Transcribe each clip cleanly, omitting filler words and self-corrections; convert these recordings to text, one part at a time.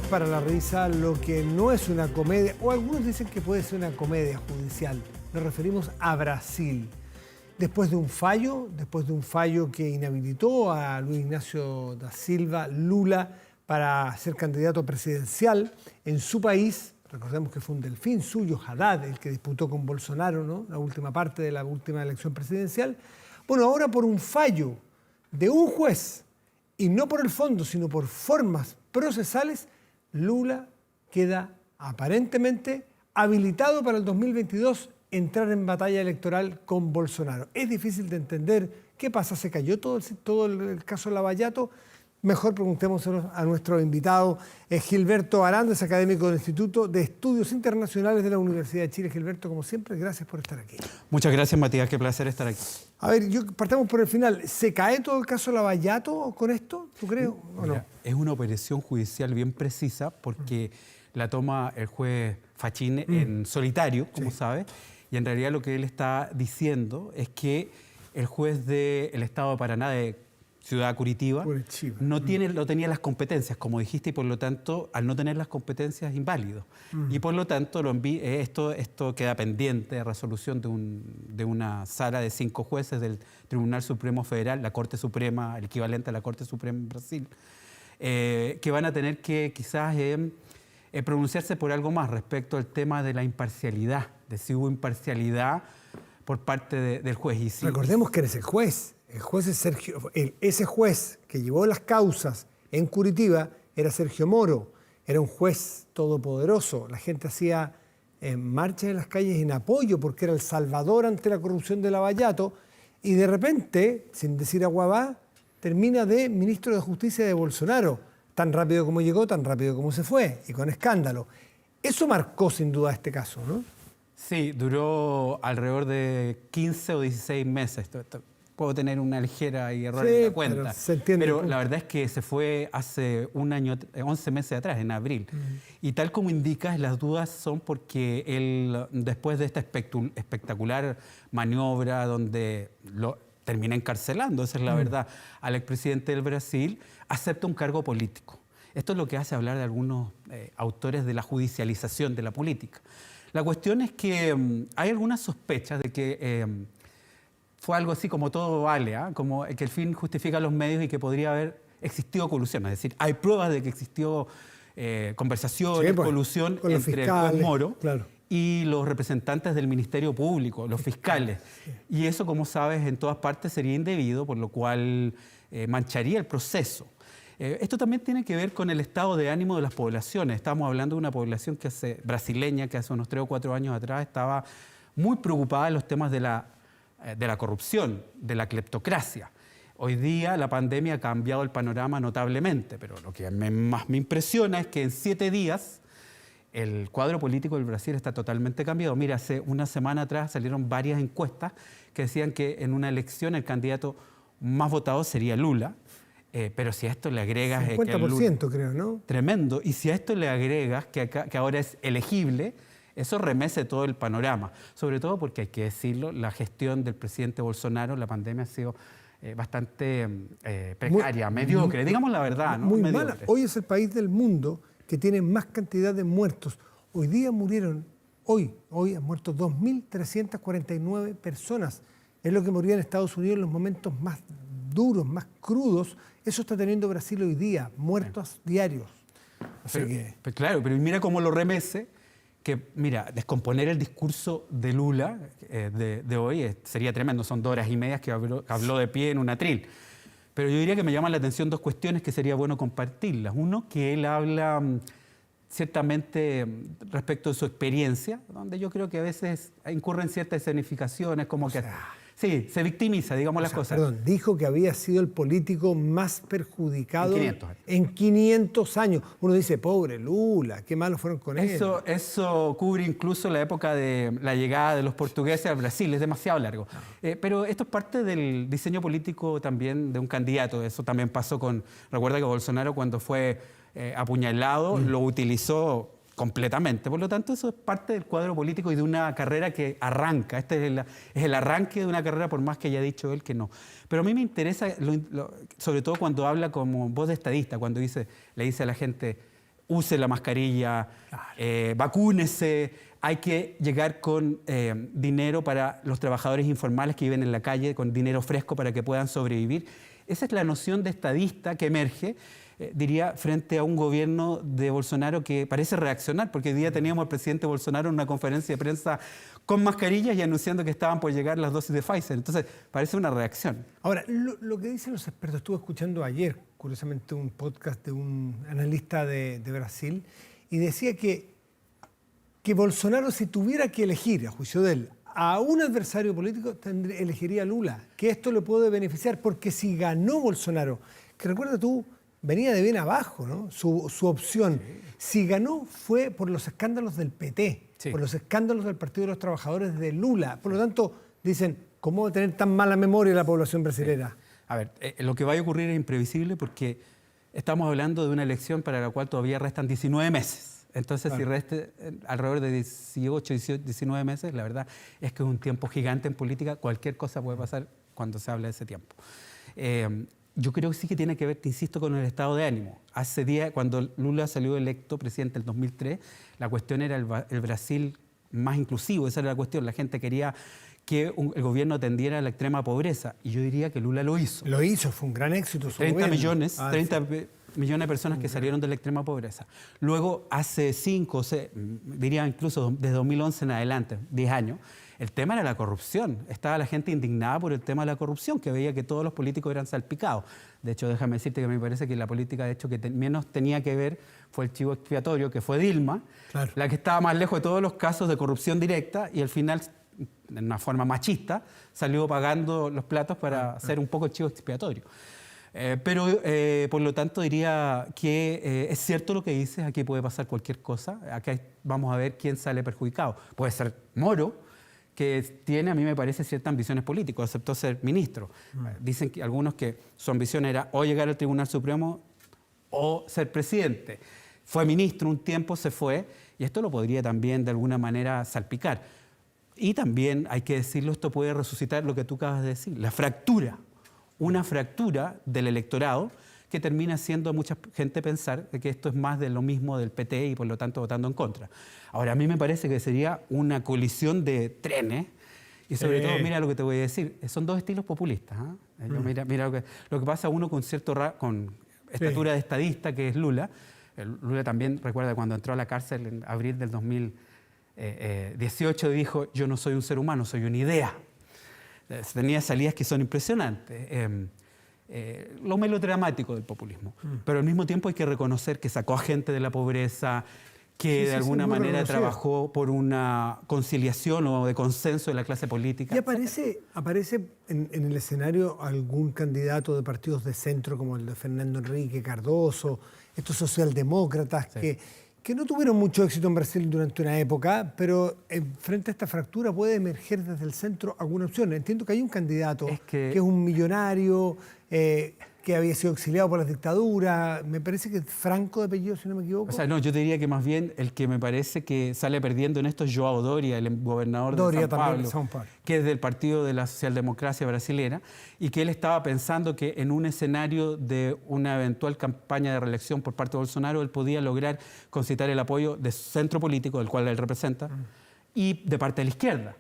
para la risa lo que no es una comedia, o algunos dicen que puede ser una comedia judicial. Nos referimos a Brasil. Después de un fallo que inhabilitó a Luis Ignacio da Silva Lula para ser candidato presidencial en su país. Recordemos que fue un delfín suyo, Haddad, el que disputó con Bolsonaro, ¿no?, la última parte de la última elección presidencial. Bueno, ahora por un fallo de un juez, y no por el fondo, sino por formas procesales, Lula queda aparentemente habilitado para el 2022 entrar en batalla electoral con Bolsonaro. Es difícil de entender qué pasa. ¿Se cayó todo el caso Lavallato? Mejor preguntémoselo a nuestro invitado, Gilberto Arandes, académico del Instituto de Estudios Internacionales de la Universidad de Chile. Gilberto, como siempre, gracias por estar aquí. Muchas gracias, Matías. Qué placer estar aquí. A ver, partamos por el final. ¿Se cae todo el caso Lavallato con esto, tú crees, o no? Es una operación judicial bien precisa porque la toma el juez Fachin en solitario, como sabes, y en realidad lo que él está diciendo es que el juez del Estado de Paraná, de Ciudad Curitiba, no tenía las competencias, como dijiste, y por lo tanto, al no tener las competencias, es inválido. Y por lo tanto, esto queda pendiente de resolución de una sala de 5 jueces del Tribunal Supremo Federal, la Corte Suprema, el equivalente a la Corte Suprema en Brasil, que van a tener que quizás pronunciarse por algo más respecto al tema de la imparcialidad, de si hubo imparcialidad por parte del juez. Y recordemos que eres el juez. El juez es Sergio, ese juez que llevó las causas en Curitiba era Sergio Moro, era un juez todopoderoso. La gente hacía marchas en las calles en apoyo porque era el salvador ante la corrupción de Lavallato, y de repente, sin decir aguabá, termina de ministro de Justicia de Bolsonaro. Tan rápido como llegó, tan rápido como se fue, y con escándalo. Eso marcó sin duda este caso, ¿no? Sí, duró alrededor de 15 o 16 meses. Puedo tener una ligera error en la cuenta. Pero se entiende. Pero la verdad es que se fue hace un año, 11 meses atrás, en abril. Y tal como indicas, las dudas son porque él, después de esta espectacular maniobra donde lo termina encarcelando, esa es la verdad, al expresidente del Brasil, acepta un cargo político. Esto es lo que hace hablar de algunos autores de la judicialización de la política. La cuestión es que hay algunas sospechas de que fue algo así como todo vale, como que el fin justifica los medios y que podría haber existido colusión. Es decir, hay pruebas de que existió conversaciones, colusión entre el juez Moro y los representantes del Ministerio Público, los fiscales. Y eso, como sabes, en todas partes sería indebido, por lo cual mancharía el proceso. Esto también tiene que ver con el estado de ánimo de las poblaciones. Estamos hablando de una población brasileña que hace unos 3 o 4 años atrás estaba muy preocupada en los temas de la corrupción, de la cleptocracia. Hoy día la pandemia ha cambiado el panorama notablemente, pero lo que más me impresiona es que en 7 días el cuadro político del Brasil está totalmente cambiado. Mira, hace una semana atrás salieron varias encuestas que decían que en una elección el candidato más votado sería Lula. Pero si a esto le agregas... 50% creo, ¿no? Tremendo. Y si a esto le agregas que ahora es elegible, eso remece todo el panorama. Sobre todo porque, hay que decirlo, la gestión del presidente Bolsonaro en la pandemia ha sido bastante precaria, mediocre. Digamos la verdad, ¿no? Muy mala. Hoy es el país del mundo que tiene más cantidad de muertos. Hoy día hoy han muerto 2.349 personas. Es lo que moría en Estados Unidos en los momentos más duros, más crudos. Eso está teniendo Brasil hoy día, muertos diarios. Claro, pero mira cómo lo remece, que mira, descomponer el discurso de Lula de hoy sería tremendo. Son 2 horas y media que habló de pie en un atril. Pero yo diría que me llaman la atención 2 cuestiones que sería bueno compartirlas. Uno, que él habla ciertamente respecto de su experiencia, donde yo creo que a veces incurren ciertas escenificaciones, como que... Sí, se victimiza, digamos las cosas. Perdón, dijo que había sido el político más perjudicado en 500 años. Uno dice, pobre Lula, qué malos fueron con él. Eso cubre incluso la época de la llegada de los portugueses al Brasil, es demasiado largo. Pero esto es parte del diseño político también de un candidato. Eso también pasó recuerda que Bolsonaro, cuando fue apuñalado, lo utilizó completamente. Por lo tanto, eso es parte del cuadro político y de una carrera que arranca. Este es el arranque de una carrera, por más que haya dicho él que no. Pero a mí me interesa, sobre todo cuando habla como voz de estadista, cuando le dice a la gente, use la mascarilla, vacúnese, hay que llegar con dinero para los trabajadores informales que viven en la calle, con dinero fresco para que puedan sobrevivir. Esa es la noción de estadista que emerge, diría, frente a un gobierno de Bolsonaro que parece reaccionar, porque hoy día teníamos al presidente Bolsonaro en una conferencia de prensa con mascarillas y anunciando que estaban por llegar las dosis de Pfizer. Entonces, parece una reacción. Ahora, lo que dicen los expertos, estuve escuchando ayer, curiosamente, un podcast de un analista de Brasil, y decía que Bolsonaro, si tuviera que elegir, a juicio de él, a un adversario político, elegiría a Lula, que esto le puede beneficiar, porque si ganó Bolsonaro, que recuerda tú, venía de bien abajo, ¿no? Su opción. Sí. Si ganó fue por los escándalos del PT, sí, por los escándalos del Partido de los Trabajadores de Lula. Por lo tanto, dicen, ¿cómo va a tener tan mala memoria la población brasileña? Sí. A ver, lo que vaya a ocurrir es imprevisible porque estamos hablando de una elección para la cual todavía restan 19 meses. Entonces, claro, si reste alrededor de 18, 19 meses, la verdad es que es un tiempo gigante en política. Cualquier cosa puede pasar cuando se habla de ese tiempo. Yo creo que sí que tiene que ver, te insisto, con el estado de ánimo. Hace días, cuando Lula salió electo presidente en el 2003, la cuestión era el Brasil más inclusivo, esa era la cuestión. La gente quería que el gobierno atendiera a la extrema pobreza, y yo diría que Lula lo hizo. Lo hizo, fue un gran éxito. 30 millones de personas que salieron de la extrema pobreza. Luego, hace 5, diría incluso desde 2011 en adelante, 10 años, el tema era la corrupción. Estaba la gente indignada por el tema de la corrupción, que veía que todos los políticos eran salpicados. De hecho, déjame decirte que me parece que la política, de hecho, que menos tenía que ver fue el chivo expiatorio, que fue Dilma, claro, la que estaba más lejos de todos los casos de corrupción directa, y al final, de una forma machista, salió pagando los platos para hacer un poco el chivo expiatorio. Pero, por lo tanto, diría que es cierto lo que dices, aquí puede pasar cualquier cosa, aquí vamos a ver quién sale perjudicado. Puede ser Moro, que tiene, a mí me parece, ciertas ambiciones políticas, aceptó ser ministro. Dicen que algunos que su ambición era o llegar al Tribunal Supremo o ser presidente. Fue ministro un tiempo, se fue, y esto lo podría también de alguna manera salpicar. Y también, hay que decirlo, esto puede resucitar lo que tú acabas de decir, la fractura. Una fractura del electorado que termina haciendo a mucha gente pensar que esto es más de lo mismo del PT y por lo tanto votando en contra. Ahora, a mí me parece que sería una colisión de trenes y sobre todo, mira lo que te voy a decir, son dos estilos populistas. Mira lo que pasa uno con con estatura de estadista, que es Lula. Lula también, recuerda, cuando entró a la cárcel en abril del 2018, dijo, yo no soy un ser humano, soy una idea. Tenía salidas que son impresionantes. Lo melodramático del populismo. Pero al mismo tiempo hay que reconocer que sacó a gente de la pobreza, que de alguna manera trabajó por una conciliación o de consenso de la clase política. ¿Y aparece en el escenario algún candidato de partidos de centro como el de Fernando Henrique Cardoso, estos socialdemócratas que no tuvieron mucho éxito en Brasil durante una época, pero frente a esta fractura puede emerger desde el centro alguna opción? Entiendo que hay un candidato que es un millonario, que había sido exiliado por las dictaduras, me parece que Franco de apellido, si no me equivoco. O sea, no, yo te diría que más bien el que me parece que sale perdiendo en esto es João Doria, el gobernador de São Paulo, que es del partido de la socialdemocracia brasileña, y que él estaba pensando que en un escenario de una eventual campaña de reelección por parte de Bolsonaro, él podía lograr concitar el apoyo de centro político, del cual él representa, y de parte de la izquierda.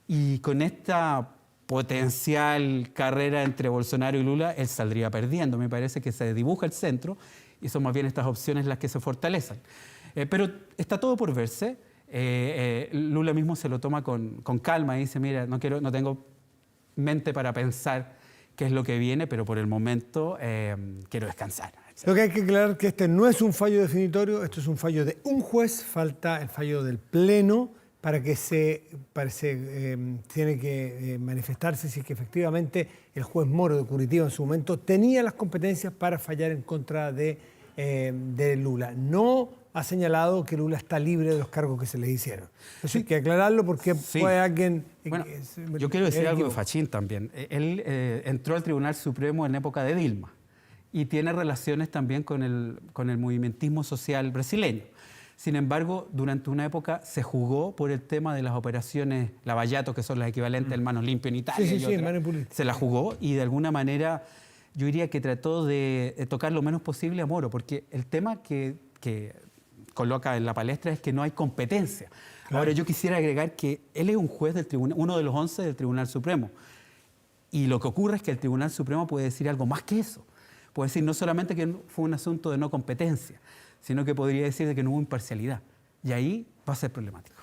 Y con esta potencial carrera entre Bolsonaro y Lula, él saldría perdiendo. Me parece que se dibuja el centro y son más bien estas opciones las que se fortalecen. Pero está todo por verse. Lula mismo se lo toma con calma y dice, mira, no tengo mente para pensar qué es lo que viene, pero por el momento quiero descansar. Lo que hay que aclarar es que este no es un fallo definitorio, esto es un fallo de un juez, falta el fallo del Pleno, para que tiene que manifestarse si es que efectivamente el juez Moro de Curitiba en su momento tenía las competencias para fallar en contra de Lula. No ha señalado que Lula está libre de los cargos que se le hicieron. Eso hay que aclararlo porque puede alguien... Bueno, yo quiero decir algo de Fachín también. Él entró al Tribunal Supremo en época de Dilma y tiene relaciones también con el movimentismo social brasileño. Sin embargo, durante una época se jugó por el tema de las operaciones Lavallato, que son las equivalentes al Manos Limpias en Italia. Se la jugó y de alguna manera yo diría que trató de tocar lo menos posible a Moro, porque el tema que coloca en la palestra es que no hay competencia. Claro. Ahora, yo quisiera agregar que él es un juez del tribunal, uno de los 11 del Tribunal Supremo. Y lo que ocurre es que el Tribunal Supremo puede decir algo más que eso. Puede decir no solamente que fue un asunto de no competencia, sino que podría decir de que no hubo imparcialidad. Y ahí va a ser problemático.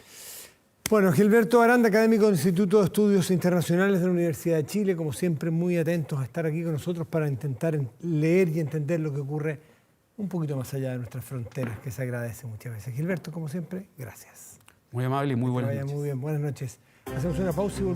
Bueno, Gilberto Aranda, académico del Instituto de Estudios Internacionales de la Universidad de Chile, como siempre muy atentos a estar aquí con nosotros para intentar leer y entender lo que ocurre un poquito más allá de nuestras fronteras, que se agradece muchas veces. Gilberto, como siempre, gracias. Muy amable y muy buenas noches. Muy bien, buenas noches. Hacemos una pausa y volvemos.